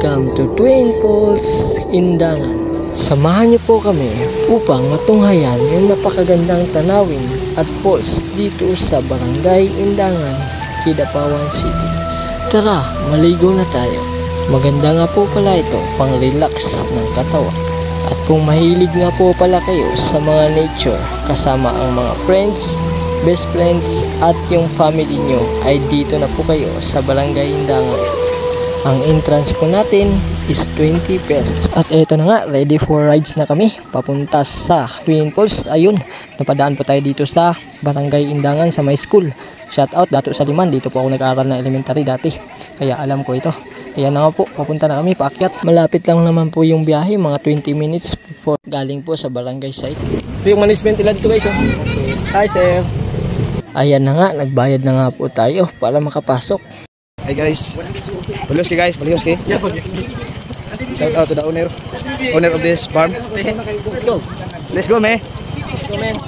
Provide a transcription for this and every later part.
welcome to Twin Falls, Indangan. Samahan niyo po kami upang matunghayan yung napakagandang tanawin at falls dito sa Barangay Indangan, Kidapawan City. Tara, maligo na tayo. Maganda nga po pala ito pang-relax ng katawan. At kung mahilig nga po pala kayo sa mga nature kasama ang mga friends, best friends at yung family nyo, ay dito na po kayo sa Barangay Indangan. Ang entrance po natin is 20 pesos. At eto na nga, ready for rides na kami papunta sa Twin Falls. Ayun, napadaan po tayo dito sa Barangay Indangan sa my school. Shout out Dato Saliman, dito po ako nag-aaral na elementary dati, kaya alam ko ito. Kaya na nga po, papunta na kami paakyat. Malapit lang naman po yung biyahe, mga 20 minutes po galing po sa barangay site. Ito yung management nila dito guys. Hi sir. Ayan na nga, nagbayad na nga po tayo para makapasok. Hi guys. Balyoski guys, Balyoski. Shout out to the owner of this farm. Let's go. Let's go, man. Let's go, man.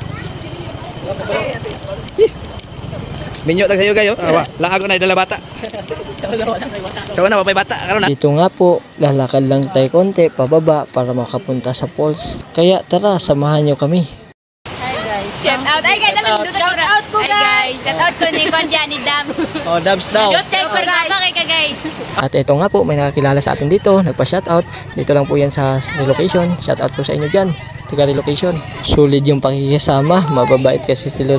Minyo tag sayo kayo. Laag ko na dala bata. Sawa na papay bata karon na. Dito nga po, lalakad lang tayo konti pababa para makapunta sa falls. Kaya tara, samahan nyo kami. Shout out. Ay guys, shout out po guys. Shout out ko ni Kwan dyan, ni Dams. Oh, Dubs daw. Super baba kay ka guys. At ito nga po, may nakakilala sa atin dito, nagpa-shoutout. Dito lang po yan sa relocation. Shoutout po sa inyo dyan, taga relocation. Solid yung pakikisama, mababait kasi sila.